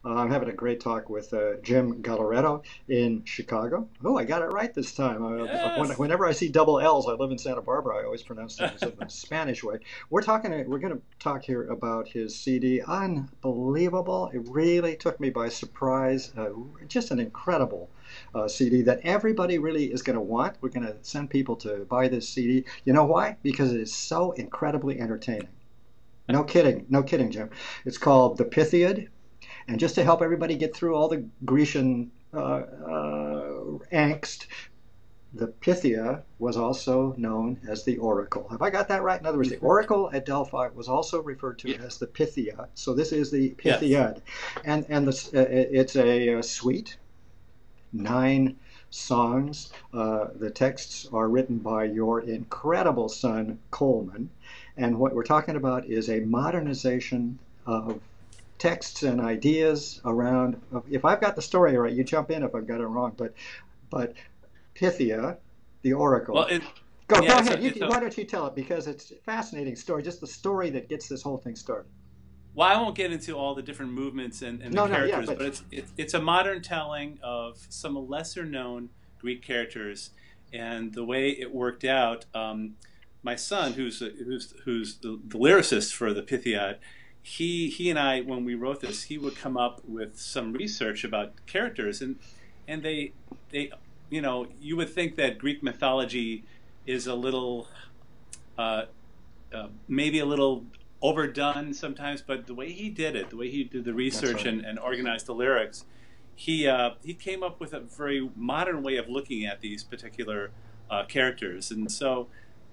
I'm having a great talk with Jim Gailloreto in Chicago. Oh, I got it right this time. Yes. Whenever I see double L's, I live in Santa Barbara. I always pronounce things in the Spanish way. We're going to talk here about his CD. Unbelievable! It really took me by surprise. Just an incredible CD that everybody really is going to want. We're going to send people to buy this CD. You know why? Because it is so incredibly entertaining. No kidding, no kidding, Jim. It's called The Pythiad. And just to help everybody get through all the Grecian angst, the Pythia was also known as the Oracle. Have I got that right? In other words, the Oracle at Delphi was also referred to Ye- as the Pythia. So this is the Yes. Pythiad, and it's a suite, 9 songs. The texts are written by your incredible son Coleman, and what we're talking about is a modernization of texts and ideas around. If I've got the story right, you jump in if I've got it wrong. But Pythia, the Well, oracle. it, Go yeah, ahead. it's a, Why don't you tell it because it's a fascinating story. Just the story that gets this whole thing started. well, I won't get into all the different movements and the No, no, yeah, characters, but but it's a modern telling of some lesser known Greek characters, and the way it worked out. My son, who's the lyricist for the Pythiad, he and I, when we wrote this, he would come up with some research about characters, and they you would think that Greek mythology is a little uh, maybe a little overdone sometimes, but the way he did it, the way he did the that's research right. and organized the lyrics, he came up with a very modern way of looking at these particular characters, and so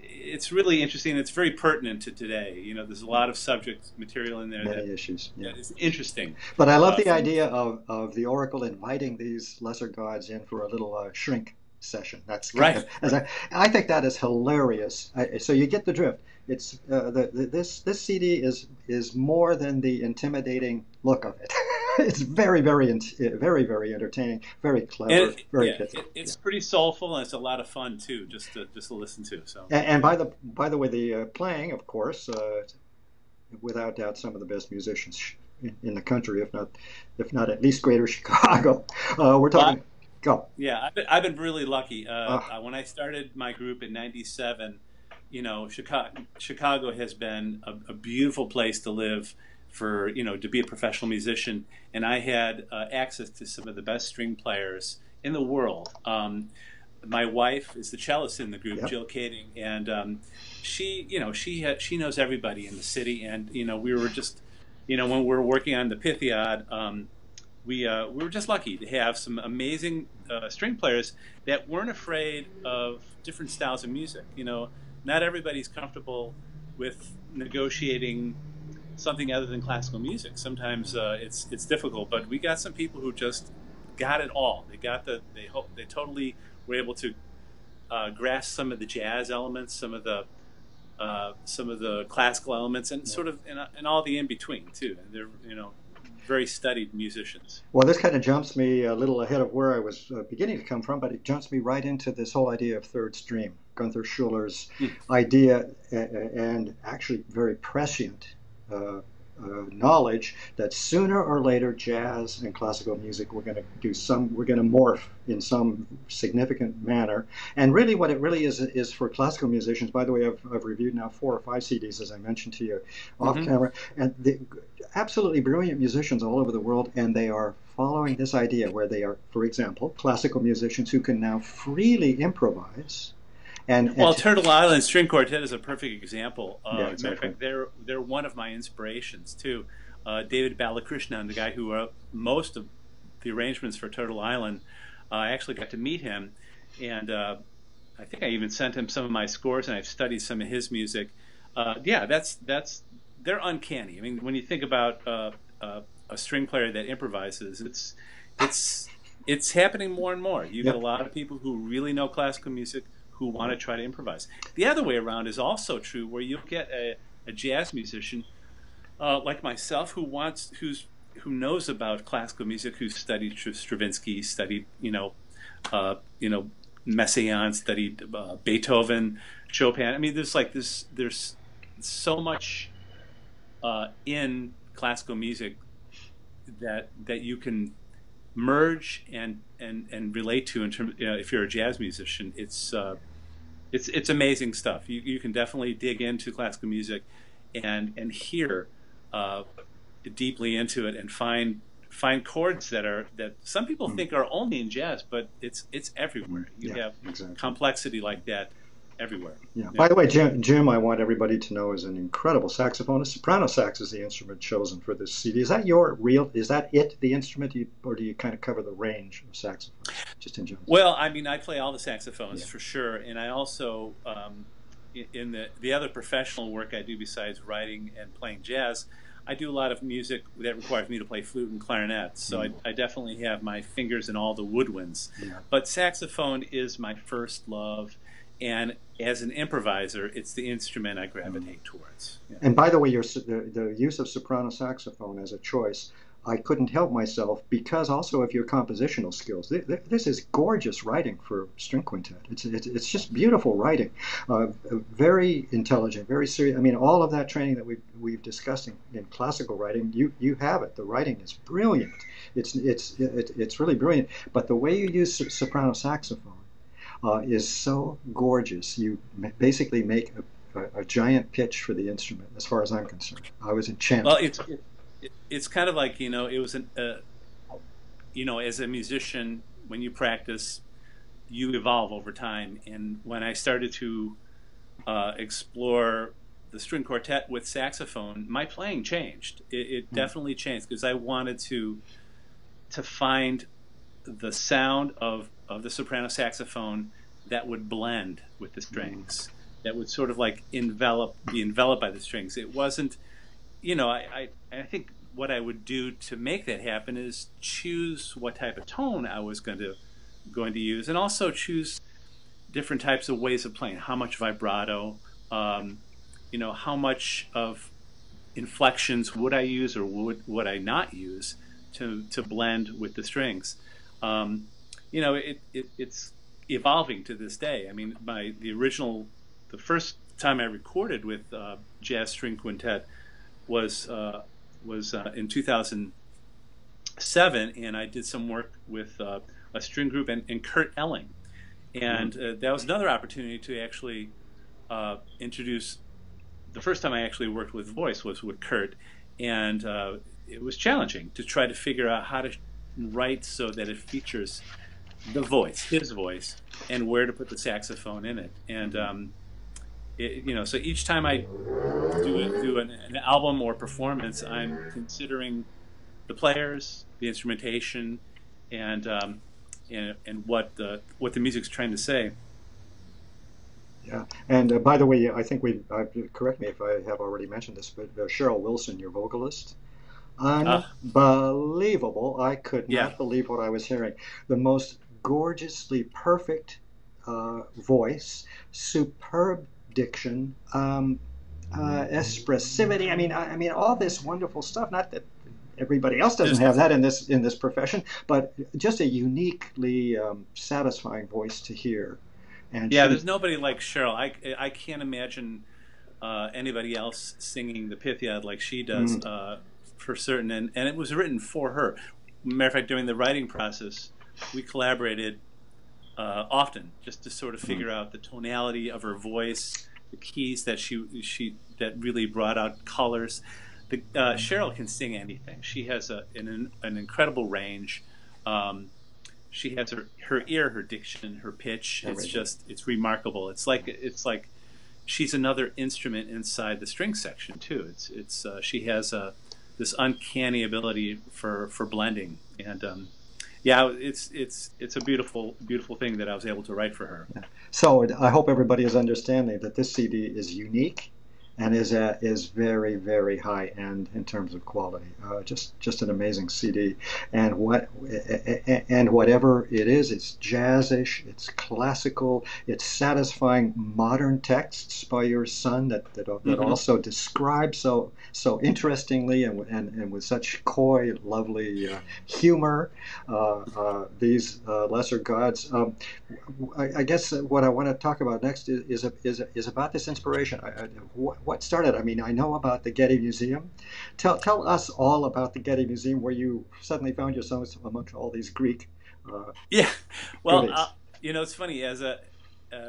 it's really interesting. It's very pertinent to today. There's a lot of subject material in there that, Many issues. Yeah. that is interesting. But I love the From idea of the oracle inviting these lesser gods in for a little shrink session. That's kind right, of as right. I think that is hilarious. So you get the drift. It's this CD is more than the intimidating look of it. It's very entertaining, very And clever, very yeah, pithy. Yeah. it's pretty soulful and it's a lot of fun too, just to listen to. So And yeah. by the way, the playing, of course, without doubt, some of the best musicians in the country, if not at least Greater Chicago. We're Well, talking. Go. yeah, I've been really lucky. Uh, When I started my group in '97, Chicago has been a beautiful place to live for, to be a professional musician. And I had access to some of the best string players in the world. My wife is the cellist in the group, yep. Jill Kading, and she knows everybody in the city. And, we were just, when we were working on the Pythiad, we were just lucky to have some amazing string players that weren't afraid of different styles of music. Not everybody's comfortable with negotiating something other than classical music. Sometimes it's difficult, but we got some people who just got it all. They totally were able to grasp some of the jazz elements, some of the classical elements, and Yeah. sort of and all the in between too. And they're very studied musicians. Well, this kind of jumps me a little ahead of where I was beginning to come from, but it jumps me right into this whole idea of third stream, Gunther Schuller's Hmm. idea, and actually very prescient knowledge that sooner or later jazz and classical music we're going to morph in some significant manner. And really what it really is for classical musicians. By the way, I've reviewed now 4 or 5 CDs, as I mentioned to you off Hmm. camera, and the absolutely brilliant musicians all over the world, and they are following this idea where they are, for example, classical musicians who can now freely improvise Well, and Turtle Island String Quartet is a perfect example. yeah, Matter of exactly. fact, they're one of my inspirations too. David Balakrishnan, the guy who wrote most of the arrangements for Turtle Island, I actually got to meet him, and I think I even sent him some of my scores, and I've studied some of his music. Yeah, that's they're uncanny. I mean, when you think about a string player that improvises, it's it's happening more and more. You get a Yep. lot of people who really know classical music who want to try to improvise. The other way around is also true, where you'll get a jazz musician like myself who knows about classical music, who studied Stravinsky, studied uh, you know Messiaen, studied Beethoven, Chopin. I mean, there's so much in classical music that you can merge and relate to in terms, if you're a jazz musician. It's amazing stuff. You can definitely dig into classical music and hear uh, deeply into it and find chords that some people think are only in jazz, but it's everywhere. You Yeah, have exactly. complexity like that everywhere. Yeah. Yeah. By the way, Jim, I want everybody to know, is an incredible saxophonist. Soprano sax is the instrument chosen for this CD. Is that is that it, the instrument, or do you kind of cover the range of saxophones, just in general? Well, I mean, I play all the saxophones Yeah. for sure, and I also in the other professional work I do besides writing and playing jazz, I do a lot of music that requires me to play flute and clarinet. So I definitely have my fingers in all the woodwinds. Yeah. But saxophone is my first love, and as an improviser, it's the instrument I gravitate towards. Yeah. And by the way, the use of soprano saxophone as a choice, I couldn't help myself, because also of your compositional skills. This is gorgeous writing for string quintet. It's just beautiful writing, very intelligent, very serious. I mean, all of that training that we've discussed in classical writing, you have it. The writing is brilliant. It's really brilliant. But the way you use soprano saxophone is so gorgeous. You basically make a giant pitch for the instrument, as far as I'm concerned. I was enchanted. Well, it's kind of like, it was as a musician, when you practice, you evolve over time. And when I started to explore the string quartet with saxophone, my playing changed. It definitely changed, because I wanted to find the sound of the soprano saxophone that would blend with the strings, that would sort of like be enveloped by the strings. It wasn't, I think what I would do to make that happen is choose what type of tone I was going to use, and also choose different types of ways of playing. How much vibrato, how much of inflections would I use, or would I not use to blend with the strings. It's evolving to this day. I mean, the first time I recorded with Jazz String Quintet was in 2007, and I did some work with a string group and Kurt Elling, and that was another opportunity to actually introduce. The first time I actually worked with voice was with Kurt, and it was challenging to try to figure out how to write so that it features the voice, his voice, and where to put the saxophone in it. And so each time I do an album or performance, I'm considering the players, the instrumentation, and what the music's trying to say. Yeah, and by the way, I think correct me if I have already mentioned this, but Cheryl Wilson, your vocalist, unbelievable. I could not believe what I was hearing. The most gorgeously perfect voice, superb diction, expressivity. I mean, all this wonderful stuff. Not that everybody else doesn't have that in this profession, but just a uniquely satisfying voice to hear. And there's nobody like Cheryl. I can't imagine anybody else singing the Pythiad like she does, for certain. And it was written for her. Matter of fact, during the writing process, we collaborated often, just to sort of figure out the tonality of her voice, the keys that that really brought out colors. Cheryl can sing anything. She has an incredible range. She has her ear, her diction, her pitch. It's remarkable. It's like she's another instrument inside the string section too. She has this uncanny ability for blending, and it's a beautiful thing that I was able to write for her. Yeah. So I hope everybody is understanding that this CD is unique and is very, very high end in terms of quality. Just an amazing CD, and whatever it is, it's jazzish, it's classical, it's satisfying modern texts by your son that also describe so interestingly and with such coy, lovely humor these lesser gods. I guess what I want to talk about next is about this inspiration. What what started? I mean, I know about the Getty Museum. Tell us all about the Getty Museum, where you suddenly found yourselves amongst all these Greek Yeah, well, goodies. it's funny. As a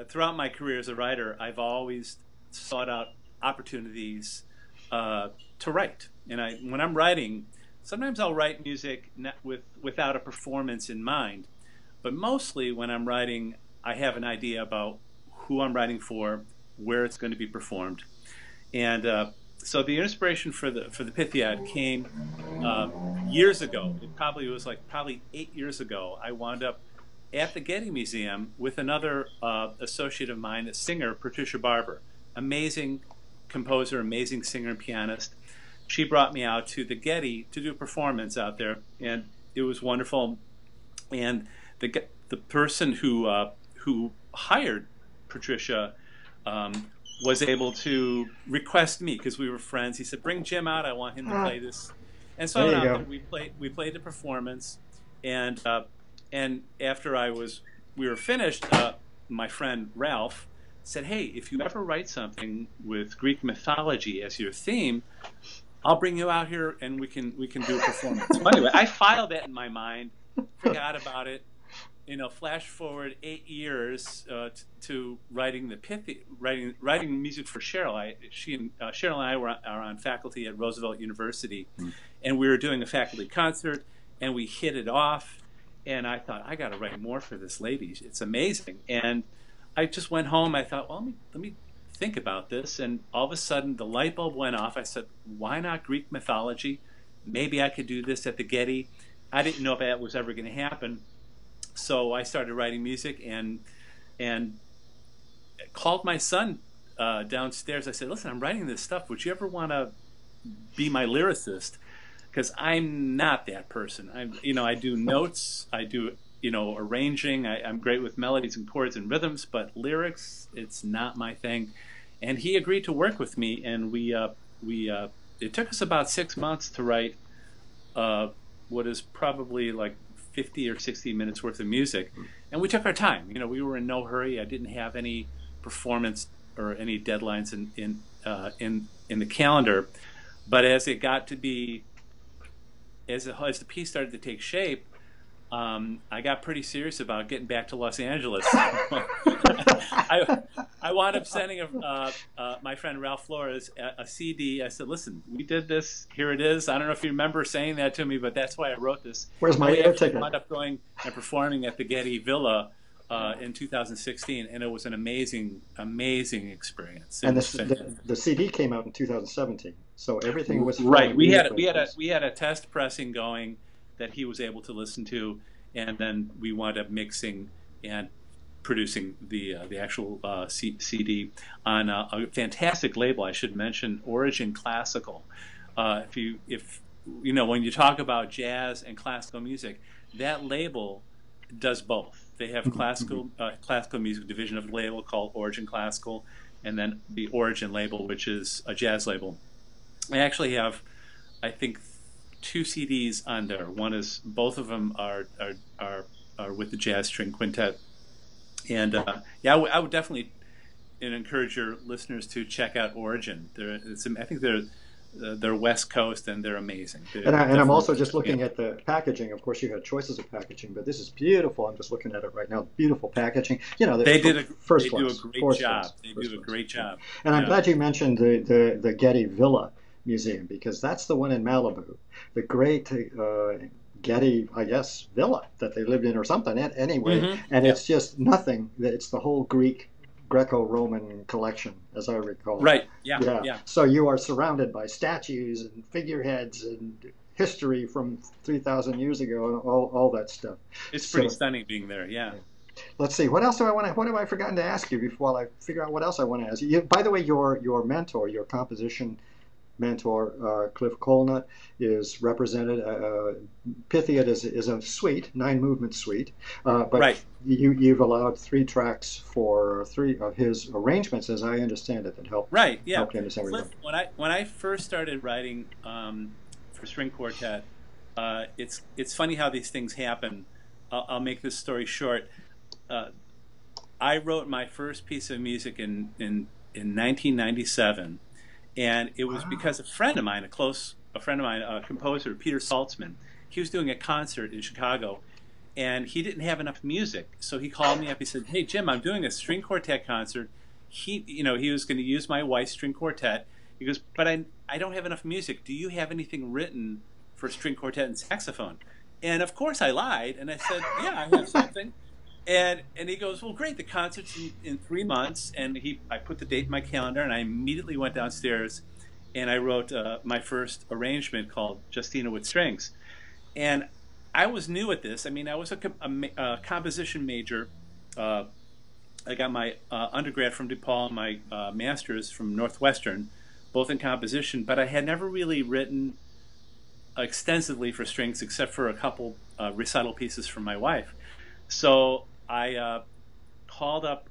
throughout my career as a writer, I've always sought out opportunities to write. And when I'm writing, sometimes I'll write music without a performance in mind, but mostly when I'm writing, I have an idea about who I'm writing for, where it's going to be performed, and so the inspiration for the Pythiad came uh, years ago. It probably was like probably 8 years ago. I wound up at the Getty Museum with another associate of mine, a singer, Patricia Barber, amazing composer, amazing singer and pianist. She brought me out to the Getty to do a performance out there, and it was wonderful. And the person who hired Patricia um, was able to request me because we were friends. He said, "Bring Jim out. I want him to Ah, play this." And so I there went you out go. there. We played the performance, and after we were finished, my friend Ralph said, "Hey, if you ever write something with Greek mythology as your theme, I'll bring you out here and we can do a performance." So anyway, I filed that in my mind, forgot about it. Flash forward 8 years to writing the writing music for Cheryl. Cheryl and I are on faculty at Roosevelt University, and we were doing a faculty concert, and we hit it off. And I thought, I got to write more for this lady. It's amazing. And I just went home. I thought, well, let me think about this. And all of a sudden, the light bulb went off. I said, why not Greek mythology? Maybe I could do this at the Getty. I didn't know if that was ever going to happen. So I started writing music and called my son downstairs. I said, "Listen, I'm writing this stuff. Would you ever want to be my lyricist? Because I'm not that person. I do notes. I do arranging. I'm great with melodies and chords and rhythms, but lyrics, it's not my thing." And he agreed to work with me, and we it took us about 6 months to write what is probably like 50 or 60 minutes worth of music, and we took our time. We were in no hurry. I didn't have any performance or any deadlines in the calendar, but as it got to be as the piece started to take shape, I got pretty serious about getting back to Los Angeles. I wound up sending my friend Ralph Flores a CD. I said, "Listen, we did this. Here it is. I don't know if you remember saying that to me, but that's why I wrote this." Where's And my we air actually ticket? wound up going and performing at the Getty Villa in 2016, and it was an amazing experience. It And was this, fantastic. the CD came out in 2017, so everything was Right. flowing We had beautifully. we had a test pressing going that he was able to listen to, and then we wound up mixing and producing the actual CD on a fantastic label. I should mention Origin Classical. If when you talk about jazz and classical music, that label does both. They have classical music division of the label called Origin Classical, and then the Origin label, which is a jazz label. I actually have, I think, two CDs on there. One is both of them are with the Jazz String Quintet, and yeah, I would definitely encourage your listeners to check out Origin. I think they're West Coast and they're amazing. They're And I'm definitely also just yeah. looking at the packaging. Of course, you had choices of packaging, but this is beautiful. I'm just looking at it right now. Beautiful packaging. First They do a class, great first job. class, They first do a class. great Yeah. job. And I'm Yeah. glad you mentioned the Getty Villa Museum, because that's the one in Malibu, the great Getty, I guess, villa that they lived in or something. Anyway, and Yeah. it's just nothing. It's the whole Greco-Roman collection, as I recall. Right. Yeah. Yeah. Yeah. So you are surrounded by statues and figureheads and history from 3,000 years ago and all that stuff. It's pretty So stunning being there. Yeah. yeah. Let's see. What else do I want to? What have I forgotten to ask you before I figure out what else I want to ask you? By the way, your mentor, your composition mentor, Cliff Colnut, is represented. Pythiad is a suite, 9 movement suite, but Right. you've allowed 3 tracks for 3 of his arrangements, as I understand it, that Right. Yeah. helped you understand where you're Cliff, going. when I first started writing for string quartet, it's funny how these things happen. I'll make this story short. Uh, I wrote my first piece of music in 1997, And it was Wow. because a friend of mine, a composer, Peter Saltzman, he was doing a concert in Chicago, and he didn't have enough music. So he called me up. He said, "Hey Jim, I'm doing a string quartet concert." He was going to use my wife's string quartet. He goes, "But I don't have enough music. Do you have anything written for string quartet and saxophone?" And of course I lied, and I said, "Yeah, I have something." And he goes, "Well, great. The concert's in 3 months." And I put the date in my calendar, and I immediately went downstairs, and I wrote my first arrangement called Justina with Strings. And I was new at this. I mean, I was a composition major. Uh, I got my undergrad from DePaul and my master's from Northwestern, both in composition. But I had never really written extensively for strings, except for a couple recital pieces for my wife. So I called up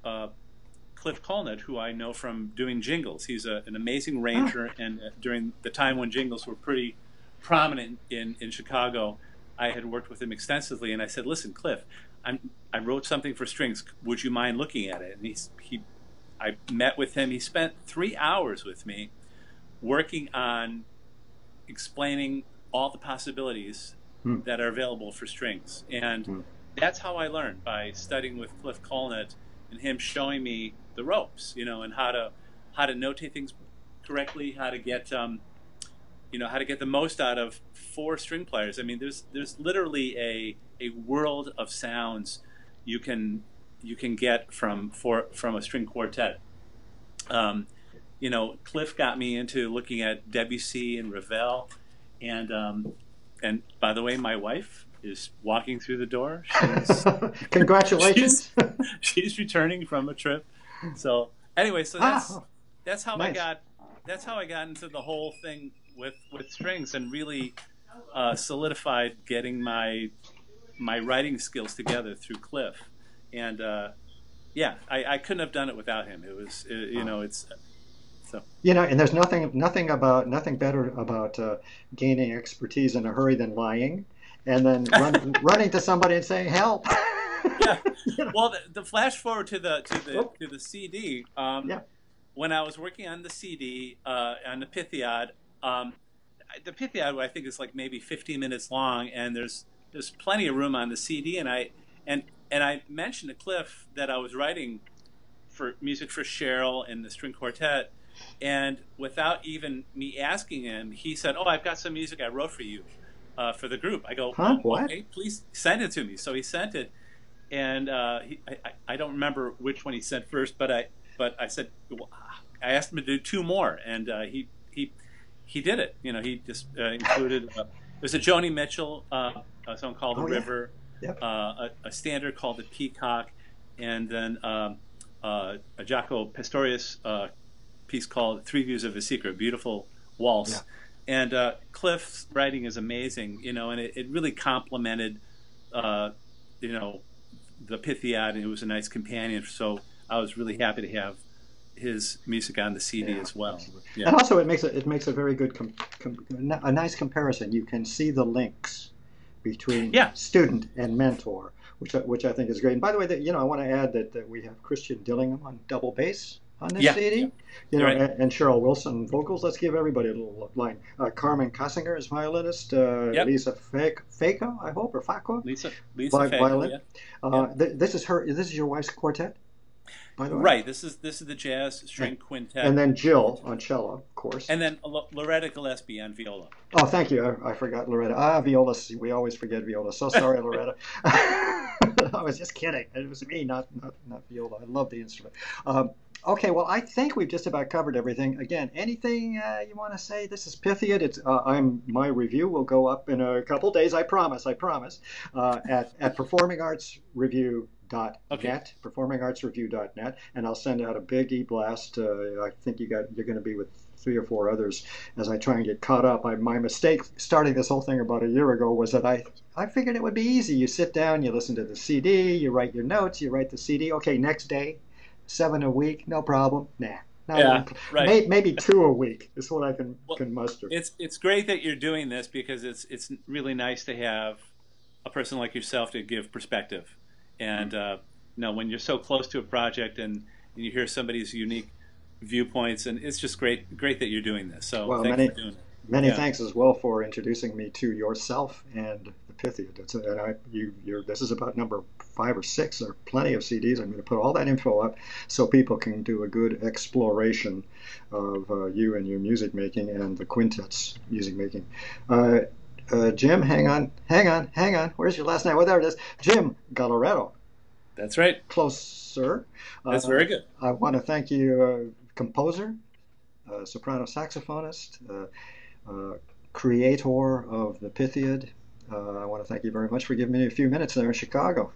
Cliff Colnett, who I know from doing jingles. He's an amazing Ah, ranger, and during the time when jingles were pretty prominent in Chicago, I had worked with him extensively. And I said, "Listen, Cliff, I wrote something for strings. Would you mind looking at it?" And I met with him. He spent 3 hours with me working on explaining all the possibilities hmm, that are available for strings. And hmm. that's how I learned, by studying with Cliff Colnett and him showing me the ropes, and how to notate things correctly, how to get the most out of four string players. I mean, there's literally a world of sounds you can get from a string quartet. Um, Cliff got me into looking at Debussy and Ravel, and by the way, my wife is walking through the door. She's Congratulations. she's returning from a trip. So anyway, so Ah, that's how I nice. got into the whole thing with strings, and really solidified getting my writing skills together through Cliff. And yeah, I couldn't have done it without him. It was Ah. it's so And there's nothing better about gaining expertise in a hurry than lying, and then running to somebody and saying help. yeah. you know. Well, the flash forward to Oh, the CD. yeah. When I was working on the CD on the Pythiad, um, the Pythiad I think is like maybe 15 minutes long, and there's plenty of room on the CD. And I mentioned to Cliff that I was writing for music for Cheryl and the string quartet, and without even me asking him, he said, "Oh, I've got some music I wrote for you for the group." I go, Huh? "Oh, What? okay, please send it to me." So he sent it, and I don't remember which one he sent first, but I said, well, I asked him to do two more, and he did it. He just included there's a Joni Mitchell song called "The Oh, yeah. River," Yep. a standard called "The Peacock," and then a Jaco Pastorius piece called "Three Views of a Secret," beautiful Yeah. waltz. And Cliff's writing is amazing, and it really complemented, uh, you know, the Pythiad, and it was a nice companion. So I was really happy to have his music on the CD Yeah, as well. absolutely. Yeah, And also, it makes a very good a nice comparison. You can see the links between yeah, student and mentor, which I think is great. And by the way, I want to add that we have Christian Dillingham on double bass on this yeah, yeah. CD, You're right. and Cheryl Wilson vocals. Let's give everybody a little line. Carmen Kossinger is violinist. Yep, Lisa Faco, I hope, or Facco, Lisa Fago. violin. Yeah, yeah. This is her. This is your wife's quartet, by the way. Right. This is the jazz And, string and quintet, then Jill on cello, of course. and then Loretta Gillespie on viola. Oh, thank you. I forgot Loretta. Viola. We always forget Viola. So sorry, Loretta. I was just kidding. It was me, not Viola. I love the instrument. Okay, well, I think we've just about covered everything. Again, anything you want to say? This is Pythiad. My review will go up in a couple days. I promise. I promise. At Okay. performingartsreview.net, performingartsreview.net, and I'll send out a big e-blast. I think you're going to be with three or four others as I try and get caught up. My mistake starting this whole thing about a year ago was that I figured it would be easy. You sit down, you listen to the CD, you write your notes, you write the CD. Okay, next day, 7 a week, no problem. Nah, not Yeah. even. Right. Maybe 2 a week is what I Well, can muster. it's great that you're doing this, because it's really nice to have a person like yourself to give perspective. And when you're so close to a project, and you hear somebody's unique viewpoints, and it's just great that you're doing this. So Well, thanks for doing it. many Yeah. thanks as well for introducing me to yourself and the Pythiad. This is about number 5 or 6. There are plenty of CDs. I'm going to put all that info up so people can do a good exploration of you and your music making and the quintet's music making. Jim, hang on. Where's your last name? Well, there it is. Jim Gailloreto. That's right. Closer. That's very good. I want to thank you, composer, soprano saxophonist, creator of the Pythiad. I want to thank you very much for giving me a few minutes there in Chicago.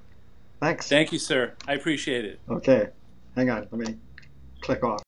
Thanks. Thank you, sir. I appreciate it. Okay, hang on. Let me click off.